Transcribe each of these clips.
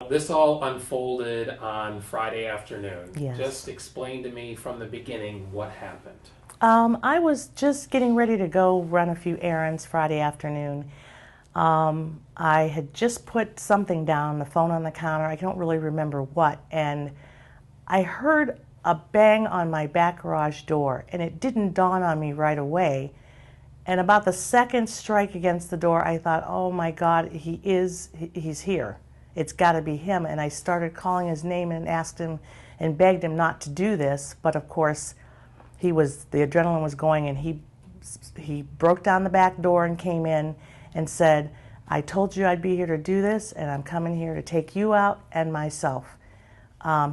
This all unfolded on Friday afternoon. Yes. Just explain to me from the beginning what happened. I was just getting ready to go run a few errands Friday afternoon. I had just put something down, the phone on the counter. I don't really remember what. And I heard a bang on my back garage door, and it didn't dawn on me right away. And about the second strike against the door, I thought, oh my God, he's here. It's got to be him. And I started calling his name and asked him and begged him not to do this. But of course, the adrenaline was going, and he broke down the back door and came in and said, I told you I'd be here to do this, and I'm coming here to take you out and myself.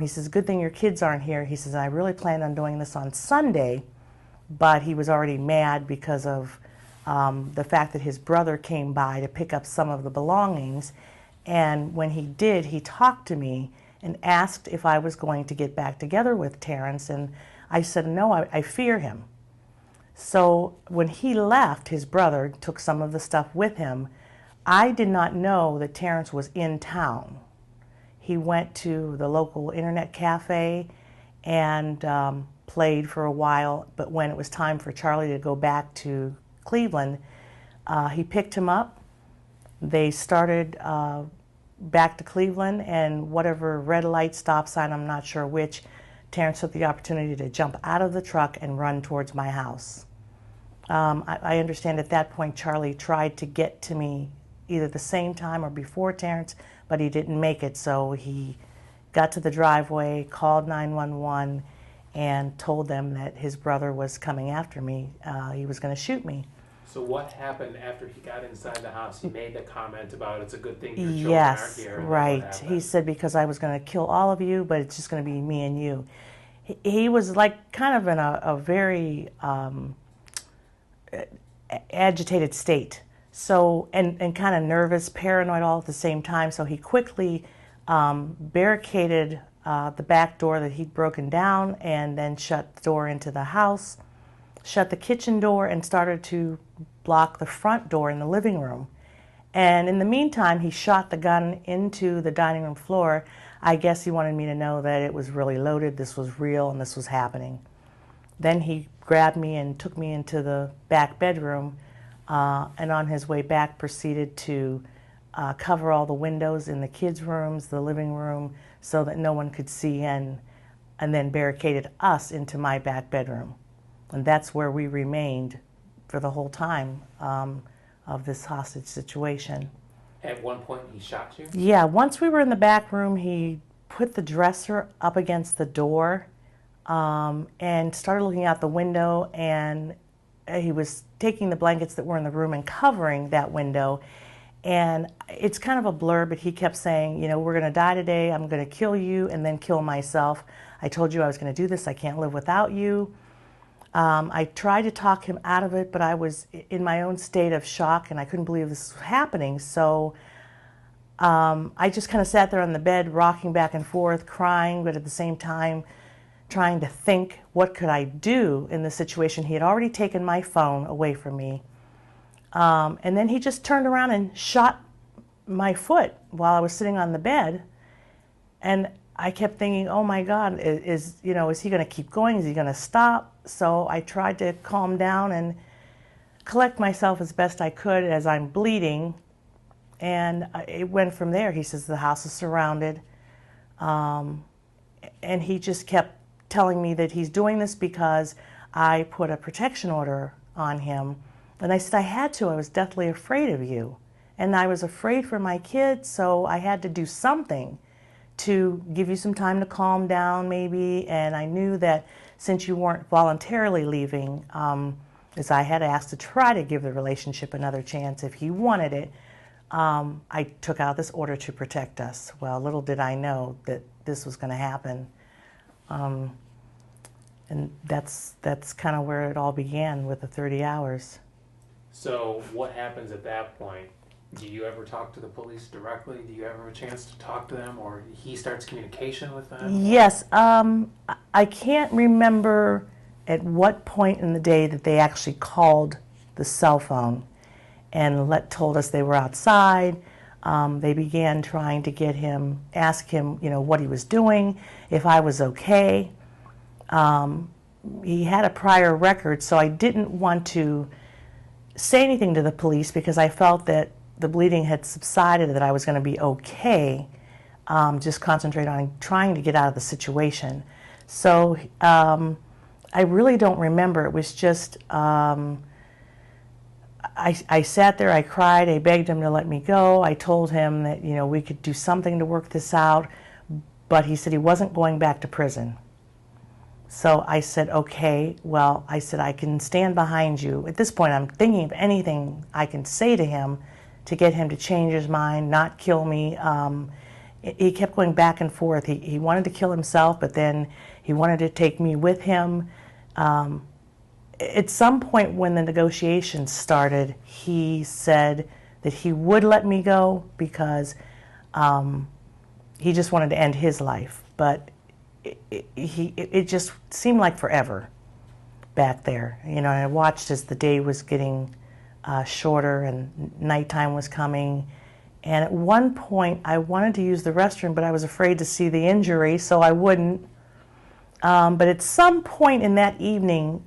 He says, good thing your kids aren't here. He says, I really planned on doing this on Sunday, but he was already mad because of the fact that his brother came by to pick up some of the belongings. And when he did, he talked to me and asked if I was going to get back together with Terrence. And I said, no, I fear him. So when he left, his brother took some of the stuff with him. I did not know that Terrence was in town. He went to the local internet cafe and played for a while, but when it was time for Charlie to go back to Cleveland, he picked him up. They started back to Cleveland, and whatever red light stop sign, I'm not sure which, Terrence took the opportunity to jump out of the truck and run towards my house. I understand at that point Charlie tried to get to me either the same time or before Terrence, but he didn't make it, so he got to the driveway, called 911, and told them that his brother was coming after me. He was going to shoot me. So what happened after he got inside the house? He made the comment about it's a good thing your children aren't Yes, here. And right. He said because I was going to kill all of you, but it's just going to be me and you. He was like kind of in a very agitated state. So, and kind of nervous, paranoid all at the same time. So he quickly barricaded the back door that he'd broken down, and then shut the door into the house, shut the kitchen door, and started to block the front door in the living room. And in the meantime, he shot the gun into the dining room floor. I guess he wanted me to know that it was really loaded, this was real, and this was happening. Then he grabbed me and took me into the back bedroom, and on his way back proceeded to cover all the windows in the kids' rooms, the living room, so that no one could see in, and then barricaded us into my back bedroom. And that's where we remained for the whole time of this hostage situation. At one point he shot you? Yeah, once we were in the back room, he put the dresser up against the door and started looking out the window, and he was taking the blankets that were in the room and covering that window. And it's kind of a blur, but he kept saying, you know, we're going to die today, I'm going to kill you and then kill myself. I told you I was going to do this, I can't live without you. I tried to talk him out of it, but I was in my own state of shock and I couldn't believe this was happening. So I just kind of sat there on the bed, rocking back and forth, crying, but at the same time trying to think, what could I do in this situation? He had already taken my phone away from me. And then he just turned around and shot my foot while I was sitting on the bed. And I kept thinking, oh my God, is he going to keep going? Is he going to stop? So I tried to calm down and collect myself as best I could as I'm bleeding. And it went from there. He says the house is surrounded. And he just kept telling me that he's doing this because I put a protection order on him. And I said, I had to. I was deathly afraid of you. And I was afraid for my kids, so I had to do something to give you some time to calm down maybe. And I knew that since you weren't voluntarily leaving, as I had asked to try to give the relationship another chance if he wanted it, I took out this order to protect us. Well, little did I know that this was going to happen. And that's kind of where it all began with the 30 hours. So what happens at that point? Do you ever talk to the police directly? Do you ever have a chance to talk to them, or he starts communication with them? Yes. I can't remember at what point in the day that they actually called the cell phone and told us they were outside. They began trying to ask him, what he was doing, if I was okay. He had a prior record, so I didn't want to say anything to the police because I felt that the bleeding had subsided, that I was going to be okay. Just concentrate on trying to get out of the situation. So I really don't remember. It was just, I sat there, I cried, I begged him to let me go. I told him that, we could do something to work this out, but he said he wasn't going back to prison. So I said, okay, well, I said, I can stand behind you. At this point, I'm thinking of anything I can say to him to get him to change his mind, not kill me. He kept going back and forth. He wanted to kill himself, but then he wanted to take me with him. At some point when the negotiations started, he said that he would let me go because he just wanted to end his life. But it just seemed like forever back there. And I watched as the day was getting shorter and nighttime was coming. And at one point, I wanted to use the restroom, but I was afraid to see the injury, so I wouldn't. But at some point in that evening,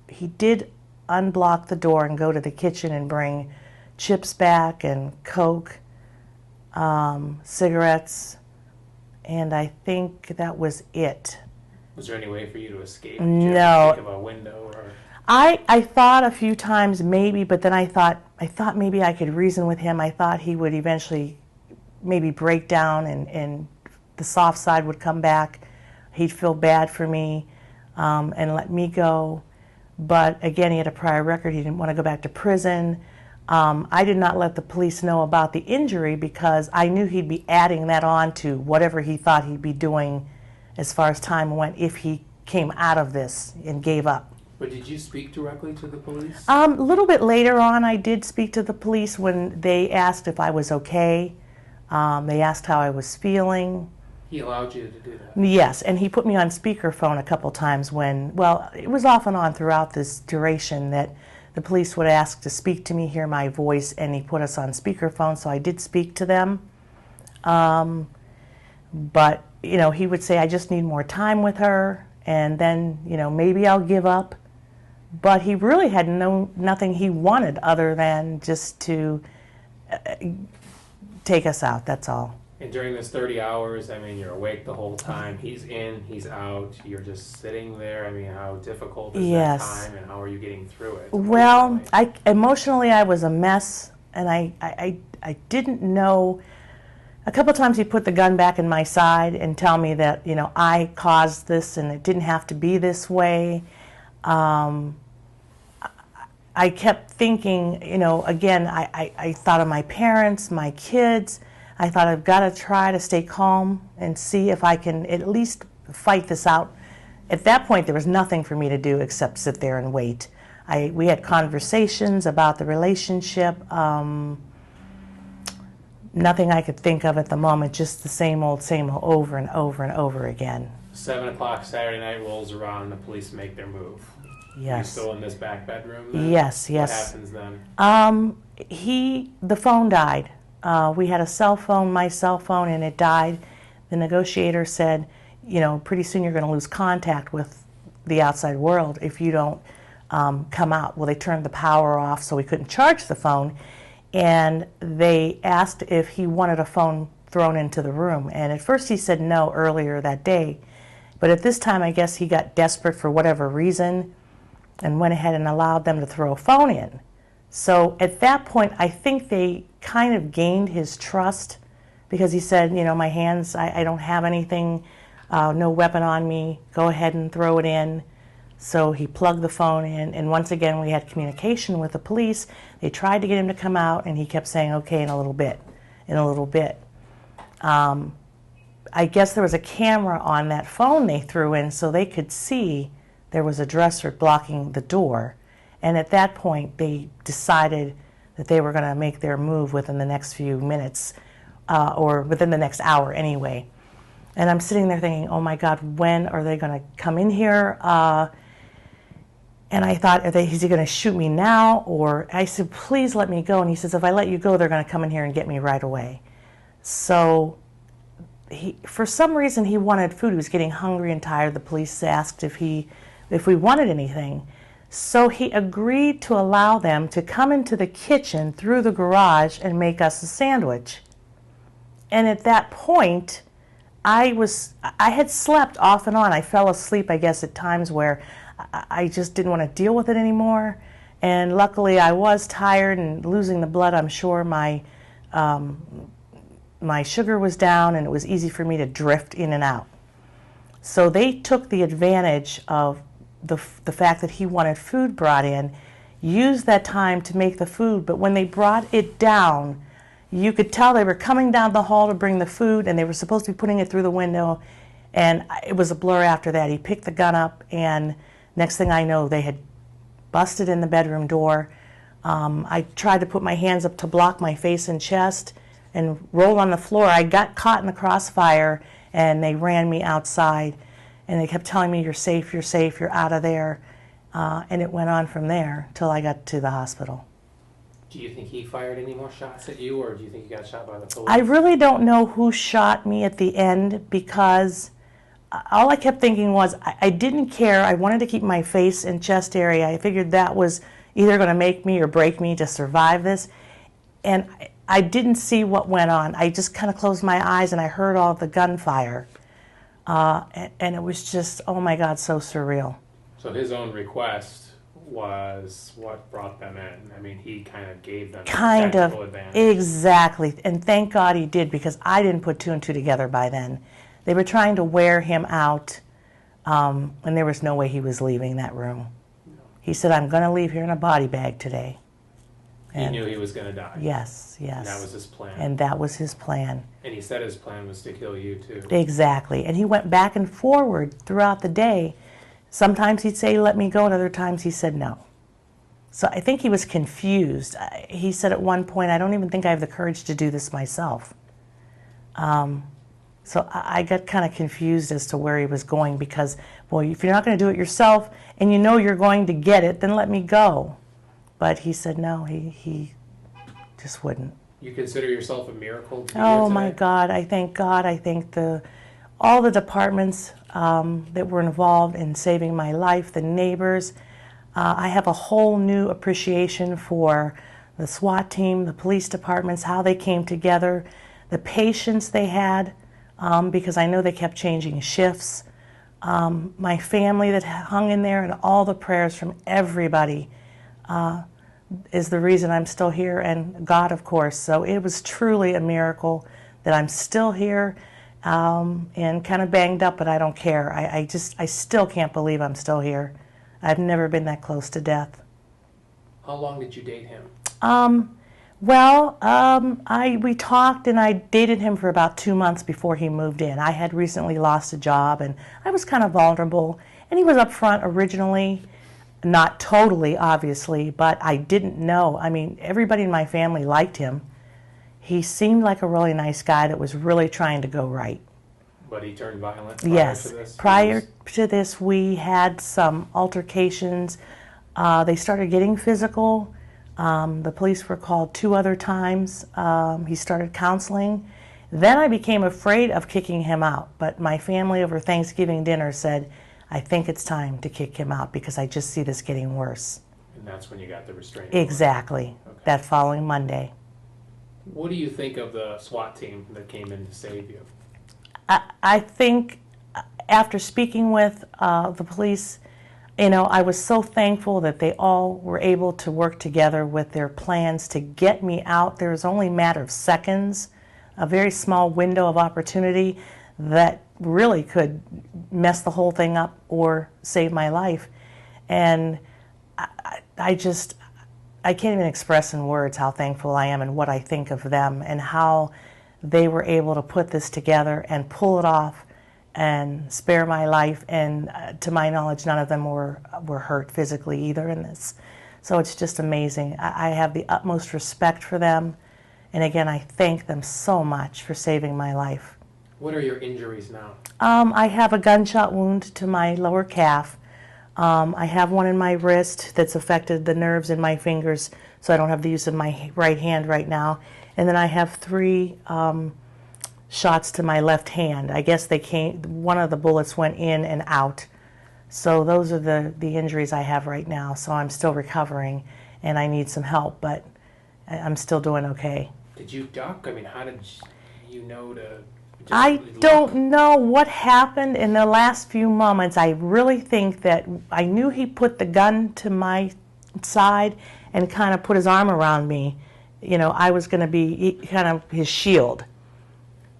he did unblock the door and go to the kitchen and bring chips back and Coke, cigarettes, and I think that was it. Was there any way for you to escape? No. Did you have to think of a window or? I thought a few times maybe, but then I thought maybe I could reason with him. I thought he would eventually maybe break down and the soft side would come back. He'd feel bad for me and let me go. But again, he had a prior record. He didn't want to go back to prison. I did not let the police know about the injury because I knew he'd be adding that on to whatever he thought he'd be doing as far as time went if he came out of this and gave up. But did you speak directly to the police? A little bit later on, I did speak to the police when they asked if I was okay. They asked how I was feeling. He allowed you to do that? Yes, and he put me on speakerphone a couple times it was off and on throughout this duration that the police would ask to speak to me, hear my voice, and he put us on speakerphone, so I did speak to them. But, he would say, I just need more time with her, and then, maybe I'll give up. But he really had nothing he wanted other than just to take us out, that's all. And during this 30 hours, you're awake the whole time. He's in, he's out. You're just sitting there. How difficult is that time, and how are you getting through it? Well, emotionally, I was a mess, and I didn't know. A couple of times he put the gun back in my side and tell me that, I caused this and it didn't have to be this way. I kept thinking, again, I thought of my parents, my kids. I thought I've got to try to stay calm and see if I can at least fight this out. At that point, there was nothing for me to do except sit there and wait. We had conversations about the relationship. Nothing I could think of at the moment, just the same old over and over and over again. 7 o'clock Saturday night rolls around and the police make their move. Yes. Are you still in this back bedroom then? Yes. What happens then? The phone died. We had a cell phone, my cell phone, and it died. The negotiator said, pretty soon you're going to lose contact with the outside world if you don't come out. Well, they turned the power off so we couldn't charge the phone, and they asked if he wanted a phone thrown into the room. And at first he said no earlier that day, but at this time I guess he got desperate for whatever reason and went ahead and allowed them to throw a phone in. So at that point, I think they kind of gained his trust because he said, my hands, I don't have anything, no weapon on me, go ahead and throw it in. So he plugged the phone in, and once again we had communication with the police. They tried to get him to come out, and he kept saying, okay, in a little bit. I guess there was a camera on that phone they threw in so they could see there was a dresser blocking the door. And at that point, they decided that they were going to make their move within the next few minutes, or within the next hour anyway. And I'm sitting there thinking, oh my God, when are they going to come in here? And I thought, is he going to shoot me now? Or I said, please let me go. And he says, if I let you go, they're going to come in here and get me right away. So for some reason, he wanted food. He was getting hungry and tired. The police asked if we wanted anything. So he agreed to allow them to come into the kitchen through the garage and make us a sandwich. And at that point, I had slept off and on. I fell asleep, I guess, at times where I just didn't want to deal with it anymore. And luckily, I was tired and losing the blood. I'm sure my sugar was down, and it was easy for me to drift in and out. So they took the advantage of the fact that he wanted food brought in, used that time to make the food. But when they brought it down, you could tell they were coming down the hall to bring the food, and they were supposed to be putting it through the window. And it was a blur after that. He picked the gun up, and next thing I know, they had busted in the bedroom door. I tried to put my hands up to block my face and chest and roll on the floor. I got caught in the crossfire, and they ran me outside. And they kept telling me, you're safe, you're out of there. And it went on from there till I got to the hospital. Do you think he fired any more shots at you, or do you think you got shot by the police? I really don't know who shot me at the end, because all I kept thinking was I didn't care. I wanted to keep my face and chest area. I figured that was either going to make me or break me to survive this. And I didn't see what went on. I just kind of closed my eyes, and I heard all the gunfire. And it was just, oh my God, so surreal. So his own request was what brought them in. I mean, he kind of gave them Kind of, advantage. Exactly. And thank God he did, because I didn't put two and two together by then. They were trying to wear him out, and there was no way he was leaving that room. No. He said, I'm going to leave here in a body bag today. And he knew he was going to die. Yes, yes. And that was his plan. And that was his plan. And he said his plan was to kill you, too. Exactly. And he went back and forward throughout the day. Sometimes he'd say, let me go, and other times he said no. So I think he was confused. He said at one point, I don't even think I have the courage to do this myself. So I got kind of confused as to where he was going, because, well, if you're not going to do it yourself and you know you're going to get it, then let me go. But he said no, he just wouldn't. You consider yourself a miracle to be Oh here today? my God, I thank God. I thank all the departments that were involved in saving my life, the neighbors. I have a whole new appreciation for the SWAT team, the police departments, how they came together, the patience they had, because I know they kept changing shifts. My family that hung in there, and all the prayers from everybody is the reason I'm still here, and God, of course. So it was truly a miracle that I'm still here, and kind of banged up, but I don't care. I still can't believe I'm still here. I've never been that close to death. How long did you date him? We talked, and I dated him for about 2 months before he moved in. I had recently lost a job, and I was kind of vulnerable, and he was up front originally. Not totally, obviously, but I didn't know. I mean, everybody in my family liked him. He seemed like a really nice guy that was really trying to go right. But he turned violent Yes. to this? Prior to this, we had some altercations. They started getting physical. The police were called 2 other times. He started counseling. Then I became afraid of kicking him out, but my family over Thanksgiving dinner said, I think it's time to kick him out because I just see this getting worse. And that's when you got the restraining order? Exactly. Okay. That following Monday. What do you think of the SWAT team that came in to save you? I think after speaking with the police, I was so thankful that they all were able to work together with their plans to get me out. There was only a matter of seconds, a very small window of opportunity that really could mess the whole thing up or save my life. And I can't even express in words how thankful I am and what I think of them and how they were able to put this together and pull it off and spare my life. And to my knowledge, none of them were hurt physically either in this. So it's just amazing. I have the utmost respect for them. And again, I thank them so much for saving my life. What are your injuries now? I have a gunshot wound to my lower calf. I have one in my wrist that's affected the nerves in my fingers, so I don't have the use of my right hand right now. And then I have 3 shots to my left hand. I guess one of the bullets went in and out. So those are the injuries I have right now. So I'm still recovering, and I need some help, but I'm still doing okay. Did you duck? I mean, how did you know to just I look? don't know what happened in the last few moments. I really think that I knew he put the gun to my side and kind of put his arm around me. You know, I was going to be kind of his shield.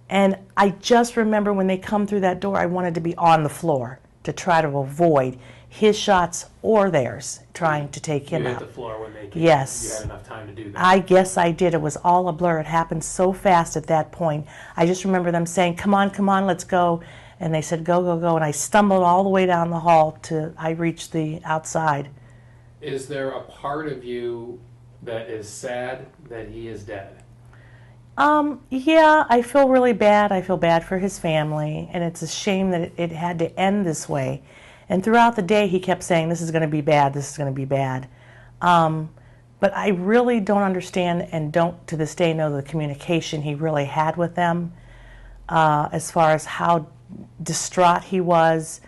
And I just remember when they come through that door, I wanted to be on the floor to try to avoid his shots or theirs trying to take him You out. hit the floor when they came. Yes. You had enough time to do that. I guess I did. It was all a blur. It happened so fast at that point. I just remember them saying, come on, let's go. And they said, go, go, go. And I stumbled all the way down the hall till I reached the outside. Is there a part of you that is sad that he is dead? Yeah, I feel really bad. I feel bad for his family, and it's a shame that it had to end this way. And throughout the day, he kept saying, this is going to be bad, this is going to be bad. But I really don't understand and don't to this day know the communication he really had with them as far as how distraught he was,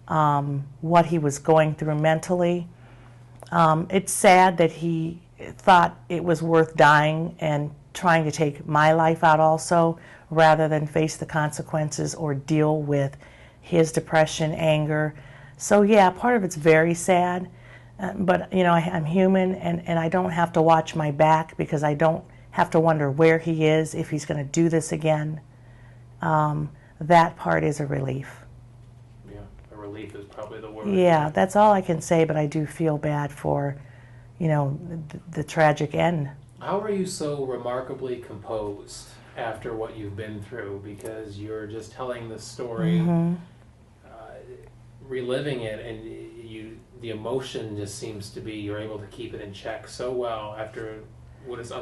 what he was going through mentally. It's sad that he thought it was worth dying and trying to take my life out also, rather than face the consequences or deal with his depression, anger. So yeah, part of it's very sad, but you know, I'm human, and I don't have to watch my back because I don't have to wonder where he is, if he's going to do this again. That part is a relief. Yeah, a relief is probably the word. Yeah, that's all I can say, but I do feel bad for, you know, the tragic end. How are you so remarkably composed after what you've been through? Because you're just telling the story, reliving it, and the emotion just seems to be, you're able to keep it in check so well after what is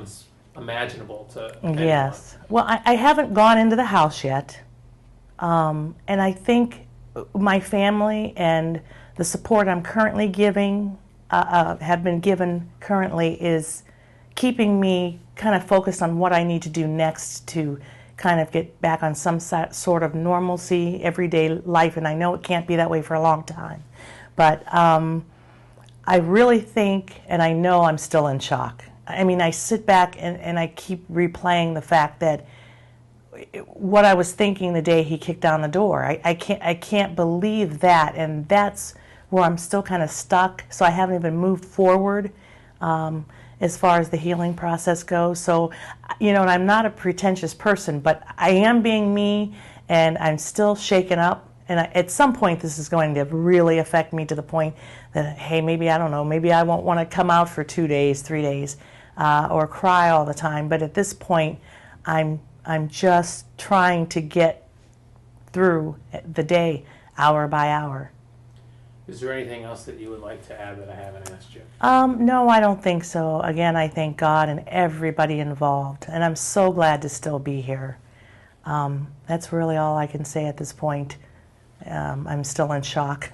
unimaginable to anyone. Yes. Well, I haven't gone into the house yet, and I think my family and the support I'm currently giving, have been given currently, is keeping me kind of focused on what I need to do next to kind of get back on some sort of normalcy, everyday life, and I know it can't be that way for a long time. But I really think, and I know I'm still in shock. I mean, I sit back and I keep replaying the fact that what I was thinking the day he kicked down the door. I can't believe that, and that's where I'm still kind of stuck, so I haven't even moved forward as far as the healing process goes. So, you know, and I'm not a pretentious person, but I am being me, and I'm still shaken up. And at some point, this is going to really affect me to the point that, hey, maybe, I don't know, maybe I won't want to come out for 2 days, 3 days, or cry all the time. But at this point, I'm just trying to get through the day, hour by hour. Is there anything else that you would like to add that I haven't asked you? No, I don't think so. Again, I thank God and everybody involved, and I'm so glad to still be here. That's really all I can say at this point. I'm still in shock.